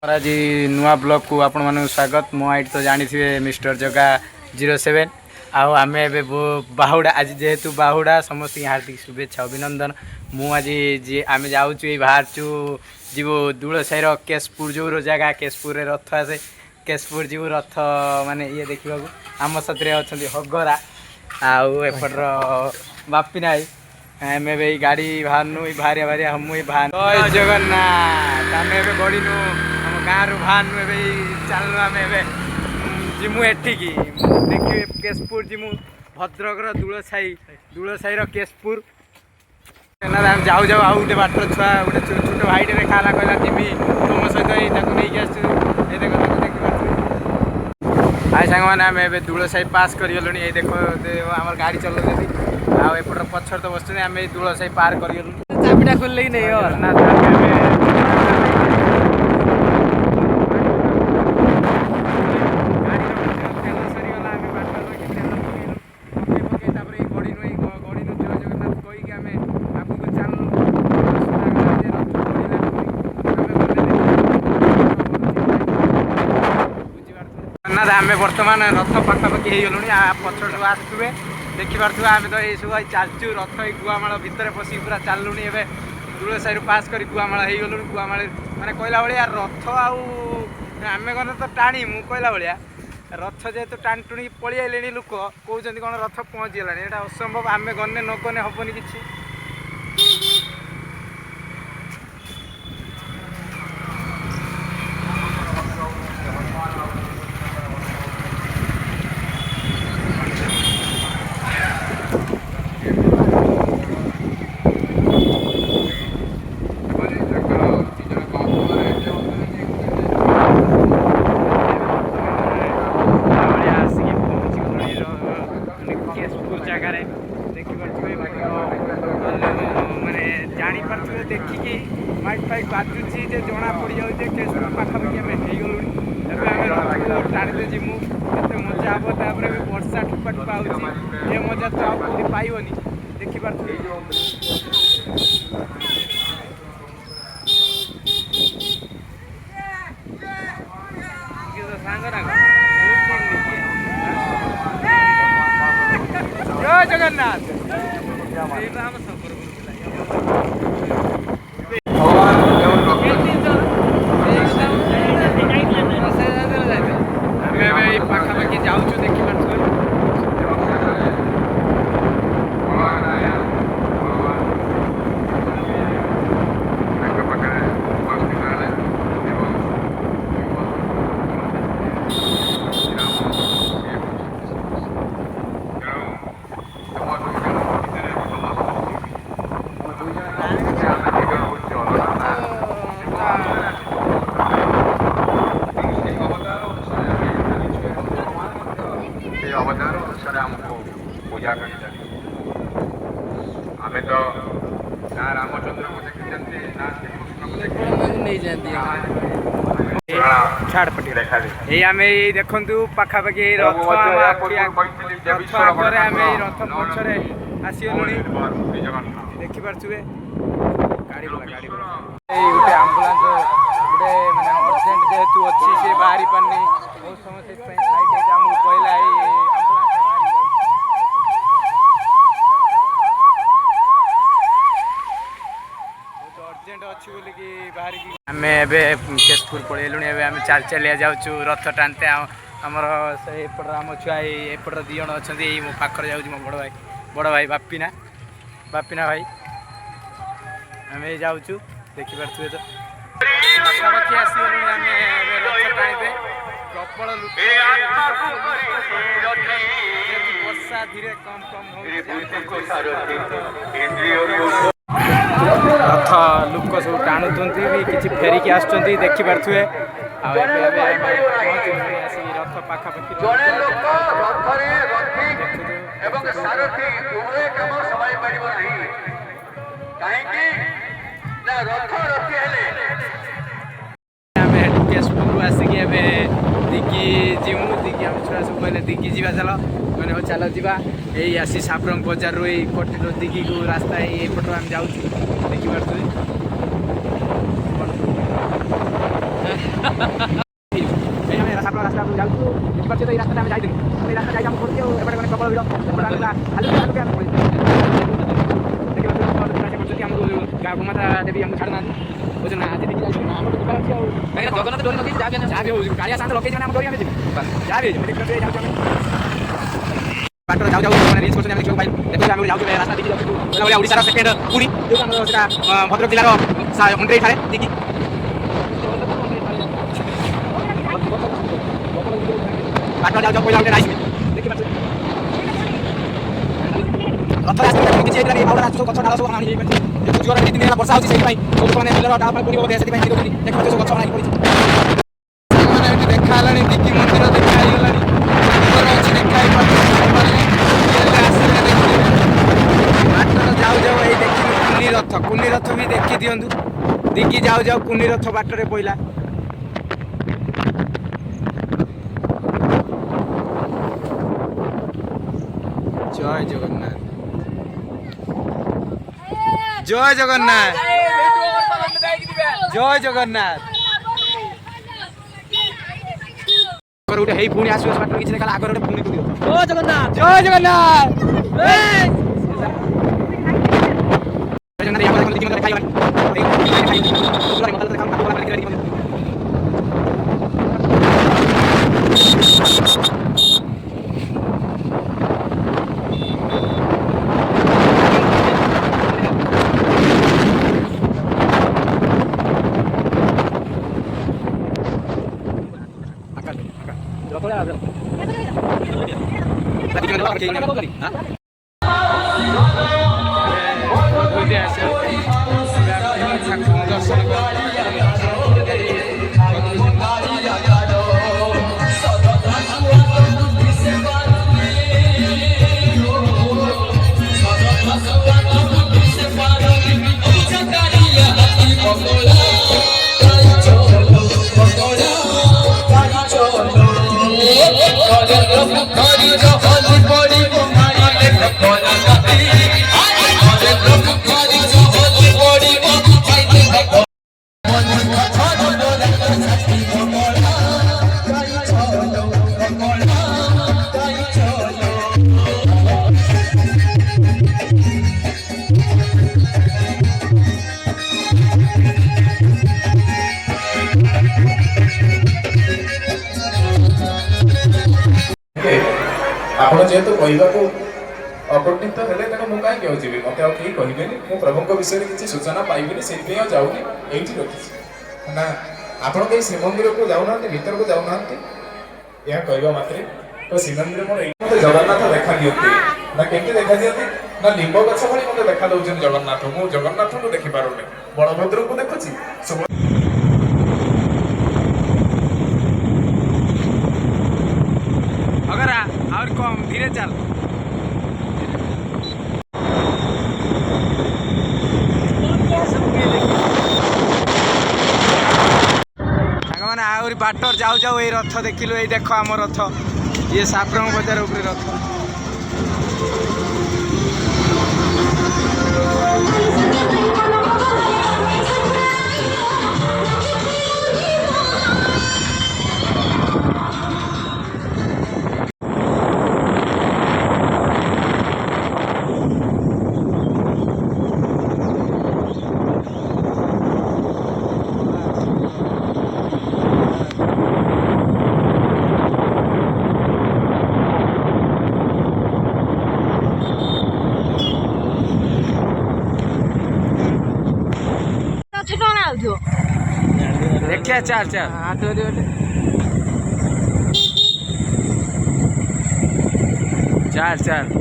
आज नुआ ब्लॉग को आपण मानक स्वागत। मो आईट तो जानी थे मिस्टर जगा 07 आम ए बाहुड़ा आज जेहेतु बाहुड़ा समस्त हार्दिक शुभेच्छा अभिनंदन। मु आज जी आम जाऊँ बाहर जीव दूलसाई केशपुर जो जगह केशपुर रथ आसे केशपुर जीव रथ माने ये देखा आम साथ अच्छा हगरा आउटर बापी नाई आम ए गाड़ी बाहरनु बाहरिया बाहरिया हम जय जगन्नाथ आम ए गड़ीनु गाँव रु बाहरनु ए चलनु आम ए जिमु एठिकी देखिए केशपुर जिमु भद्रक दूलसाई केशपुर आम जाऊ जाऊ आउ गोटे बाट छुआ गोटे छोट भाईटे देखा कहला जिमी तुम सहित नहीं आस हाय सांग मैंने आम ए दूलसाई पास करगलु ये देख आम गाड़ी चलाऊँ आउट पछर तो बस आम दूलसाई पार करगलु चाबिटा खोल नहीं आम बर्तमान रथ पाखापाखि हो गलु पछड़ आसुवे देखिपे आम तो ये सब चलचु रथ गुआमाल भितर पशि पूरा चलु ए दूलसाई पास कर गुआमाल हो गलु गुआमाल मैंने कहला भाया रथ आम गने तो टाणी मु कहला भाया रथ जेहेतु टाणी टुणी पलि आइले लोक कहते कौन रथ पहुँचीगला यहाँ असंभव आम गने न गने हेनी कि मैंने जापारे देखिकी माइक फाइक बाजुची जना पड़ जाऊे केशपुर पाखापाखि आम हो टाणीते जीमु केते मजा हम तापर भी वर्षा ठुपा ठुपा हो मजा तो आउे पाइबनी देखिपे जय जगन्नाथ पाखापाखि जाऊँ देखिए अवतार अनुसार आमको पूजा कर आम तो ना रामचंद्र को देखी ना श्रीकृष्ण को छाड़पटी ये आम देखु पाखापाखि रथ आगे आम रथ पछरे आसगलु देखिपे गाड़ी गाड़ी गोटे आम्बुलांस गोटे मैंने अर्जेंट जेहेतु अच्छी से बाहरी पारनी बहुत समय से साइड आमको कहला अर्जेंट अच्छी बोलिकी बाहर आम ए केशपुर पलैलु आम चाल चलिया जाऊँ रथ टाणते आमर से आम छुआ एपटर दी जन अच्छा मो पाखर जाऊँ मो बड़ भाई बापीना भाई आम जाऊँ देखिपे तो पाखापाखि आसगलु आम रथ टाणते प्रबल वर्षा धीरे कम रथ लोक सब टाणुंट भी किसी फेरिकी आसुँच देखिपे रथ पाखापाखि केशपुर आसिक दिग्गी जीमु दिग्गी आम छुआ सब कहले दिग्गी जा चल मैंने हो चल जा यही आसी साप्रंग बजार रू कोटी दिग्गी को रास्ता यपट आम जाऊँ देखिपे এই আমি রাস্তা যাচ্ছু বুঝিপারছি তো এই রাস্তাটা আমি যাইনি এই রাস্তা যাই আমি করছি এবারে মানে প্রবল ভিড় এবারে আমি খালি আমি করছি দেখি ଆମକୁ ଗାଁ ଗୋମାତା ଦେବୀ ଆମକୁ ଛାଡ଼ୁନାହାନ୍ତି ବୁଝୁ ନା ଆଜି ଦେଖି ଯାଇଛୁ ଆମର ଯିବାର ଅଛି ଆଉ କାହିଁକିନା ଜଗନ୍ନାଥ ଡୋରି ଲଗେଇଛି ଯାହା ବି ହଉଛି କାଳିଆ ସାନ୍ତ ଲଗେଇଛି ମାନେ ଆମ ଡୋରି ଆମେ ଯିବୁ ଯାହା ବି ହେଇଯିବ ଦେଖିବାକୁ ଯାଉଛୁ ଆମେ ବାଟରେ ଯାଉ ଯାଉ ମାନେ ରିଲ୍ସ କରୁଛନ୍ତି ଆମେ ଦେଖିବାକୁ ପାଇଲୁ ଦେଖୁଛୁ ଆମେ ଯାଉଛୁ ରାସ୍ତା ଦେଖି ଯାଉଛୁ ଭଳିଆ ଓଡ଼ିଶାର ସେକେଣ୍ଡ ପୁରୀ ଯେଉଁଟା ଆମର ସେଟା ଭଦ୍ରକ ଜିଲ୍ଲାର ଅଣ୍ଡରେଇ ଠାରେ ଦେଖି ବାଟରେ ଯାଉ ଯାଉ ପଇଲା ଗୋଟେ ରାଇସ୍ ଦେଖିପାରୁଛୁ ରଥରେ ଆସିଲେ କିଛି ହେଇଥିଲା ବାହୁଡ଼ା ସବୁ ଗଛ ଡାଳ ସବୁ ହାଣି ହେଇପାରିଛି ଜୋର ଦୁଇ ତିନି ଦିନ ବର୍ଷା ହେଉଛି ସେଇଥିପାଇଁ ସବୁ ଲୋକମାନେ ବିଲର ଡାଳ ପାଣି ପଡ଼ିବ ବୋଧେ ସେଥିପାଇଁ ଦେଖୁଛନ୍ତି ଦେଖିପାରୁଛୁ ସବୁ ଗଛ ହାଣି ପଡ଼ିଛି ସାଙ୍ଗମାନେ ଏଠି ଦେଖା ହେଲାଣି ଦିକି ମନ୍ଦିର ଦେଖା ହେଇଗଲାଣି ଅଛି ଦେଖା ହେଇପାରୁଛି ଆସିଲେ ଦେଖିବେ ବାଟରେ ଯାଉ ଯାଉ ଏଇ ଦେଖିଲୁ କୁନି ରଥ ବି ଦେଖି ଦିଅନ୍ତୁ ଦିକି ଯାଉ ଯାଉ କୁନି ରଥ ବାଟରେ ପଇଲା ଜୟ ଜଗନ୍ନାଥ ଜୟ ଜଗନ୍ନାଥ ଜୟ ଜଗନ୍ନାଥ ଗୋଟେ ହେଇ ପୁଣି ଆସିବ ବାଟରେ କିଛି ଦେଖା ଆଗରେ ଗୋଟେ ପୁଣି ଜୟ ଜଗନ୍ନାଥ ଜୟ ଜଗନ୍ନାଥ ଆପଣ ଯେହେତୁ କହିବାକୁ ଅକର୍ଣ୍ଣିତ ହେଲେ ତେଣୁ ମୁଁ କାହିଁକି ଆଉ ଯିବି ମୋତେ ଆଉ କେହି କହିବେନି ମୁଁ ପ୍ରଭୁଙ୍କ ବିଷୟରେ କିଛି ସୂଚନା ପାଇବିନି ସେଇଥିପାଇଁ ଆଉ ଯାଉନି ଏଇଠି ରଖିଛି ନା ଆପଣ କେହି ଶ୍ରୀମନ୍ଦିରକୁ ଯାଉନାହାନ୍ତି ଭିତରକୁ ଯାଉନାହାନ୍ତି ଏହା କହିବା ମାତ୍ରେ ତ ଶ୍ରୀମନ୍ଦିର ମୋର ଏଇଠି ମୋତେ ଜଗନ୍ନାଥ ଦେଖା ଦିଅନ୍ତି ନା କେମିତି ଦେଖା ଦିଅନ୍ତି ନା ଲିମ୍ବ ଗଛ ଭଳି ମୋତେ ଦେଖା ଦେଉଛନ୍ତି ଜଗନ୍ନାଥ ମୁଁ ଜଗନ୍ନାଥଙ୍କୁ ଦେଖିପାରୁନି ବଳଭଦ୍ରଙ୍କୁ ଦେଖୁଛି और कम धीरे चल साଙ୍ଗमाने आहरी बाटर जाऊ जाऊ ये रथ देखिलु ये देख आम रथ ये साफ्रंग बजार उपरे रथ देखिए चार चार चार चार